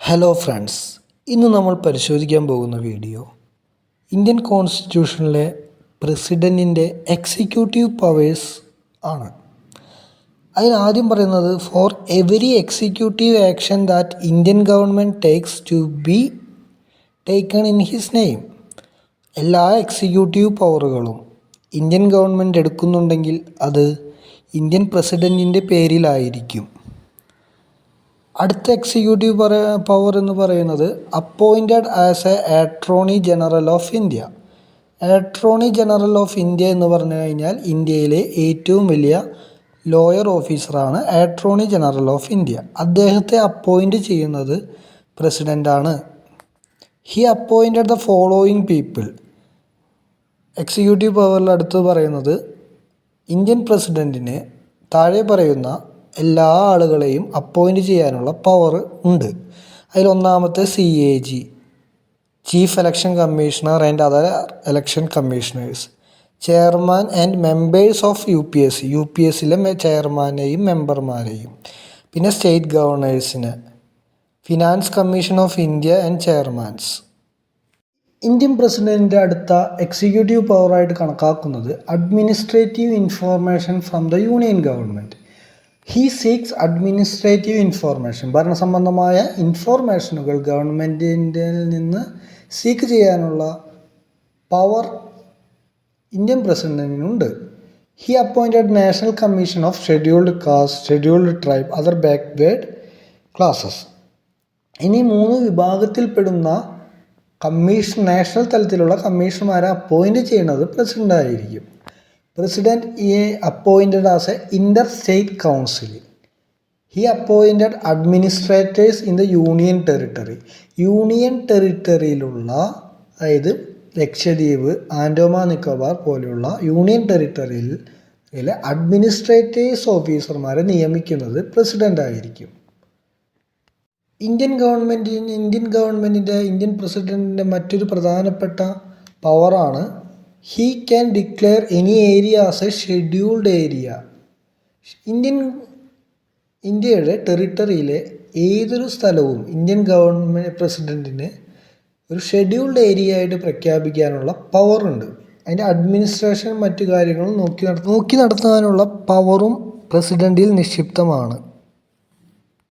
Hello friends, ഇന്ന് നമ്മൾ പരിശോധിക്കാൻ പോകുന്ന വീഡിയോ ഇന്ത്യൻ കോൺസ്റ്റിറ്റ്യൂഷനിലെ പ്രസിഡൻറ്റിൻ്റെ എക്സിക്യൂട്ടീവ് പവേഴ്സ് ആണ്. അതിനാദ്യം പറയുന്നത് for every executive action that Indian government takes to be taken in his name. എല്ലാ എക്സിക്യൂട്ടീവ് പവറുകളും ഇന്ത്യൻ ഗവൺമെൻറ് എടുക്കുന്നുണ്ടെങ്കിൽ അത് ഇന്ത്യൻ പ്രസിഡൻറ്റിൻ്റെ പേരിലായിരിക്കും. അടുത്ത എക്സിക്യൂട്ടീവ് പവർ എന്ന് പറയുന്നത് appointed as a attorney general of India. Attorney general of India എന്ന് പറഞ്ഞു കഴിഞ്ഞാൽ ഇന്ത്യയിലെ ഏറ്റവും വലിയ ലോയർ ഓഫീസറാണ് അറ്റോർണി ജനറൽ ഓഫ് ഇന്ത്യ. അദ്ദേഹത്തെ അപ്പോയിൻറ്റ് ചെയ്യുന്നത് പ്രസിഡൻ്റാണ്. He appointed the following people. Executive പവറിൽ അടുത്ത് പറയുന്നത് ഇന്ത്യൻ പ്രസിഡൻറ്റിന് താഴെ പറയുന്ന എല്ലാ ആളുകളെയും അപ്പോയിൻറ്റ് ചെയ്യാനുള്ള പവർ ഉണ്ട്. അതിലൊന്നാമത്തെ CAG, chief election commissioner and other election commissioners, chairman and members of UPSCയിലെ ചെയർമാനെയും മെമ്പർമാരെയും, പിന്നെ സ്റ്റേറ്റ് ഗവർണേഴ്സിന്, finance commission of India and chairmans. Indian പ്രസിഡൻറ്റിൻ്റെ അടുത്ത എക്സിക്യൂട്ടീവ് പവറായിട്ട് കണക്കാക്കുന്നത് administrative information from the union government. He seeks administrative information. ഭരണസംബന്ധമായ ഇൻഫോർമേഷനുകൾ ഗവൺമെൻറ്റിൻ്റെ നിന്ന് സീക്ക് ചെയ്യാനുള്ള പവർ ഇന്ത്യൻ പ്രസിഡൻറ്റിനുണ്ട്. He appointed national commission of scheduled caste, scheduled tribe, other backward classes. ഇനി 3 വിഭാഗത്തിൽപ്പെടുന്ന നാഷണൽ തലത്തിലുള്ള കമ്മീഷണർമാരെ അപ്പോയിൻറ്റ് ചെയ്യുന്നത് പ്രസിഡൻ്റ് ആയിരിക്കും. President appointed as a interstate council. He appointed administrators in the union territory. Union ടെറിട്ടറിയിലുള്ള, അതായത് ലക്ഷദ്വീപ്, ആൻഡോമാൻ നിക്കോബാർ പോലെയുള്ള union ടെറിട്ടറിയിലെ administrators ഓഫീസർമാരെ നിയമിക്കുന്നത് പ്രസിഡൻ്റ് ആയിരിക്കും. ഇന്ത്യൻ പ്രസിഡൻറ്റിൻ്റെ മറ്റൊരു പ്രധാനപ്പെട്ട പവറാണ് he can declare any area as A scheduled area. ഇന്ത്യയുടെ ടെറിട്ടറിയിലെ ഏതൊരു സ്ഥലവും ഇന്ത്യൻ പ്രസിഡൻറ്റിന് ഒരു ഷെഡ്യൂൾഡ് ഏരിയ ആയിട്ട് പ്രഖ്യാപിക്കാനുള്ള പവറുണ്ട്. അതിൻ്റെ അഡ്മിനിസ്ട്രേഷൻ മറ്റു കാര്യങ്ങളും നോക്കി നടത്താനുള്ള പവറും പ്രസിഡൻറ്റിൽ നിക്ഷിപ്തമാണ്.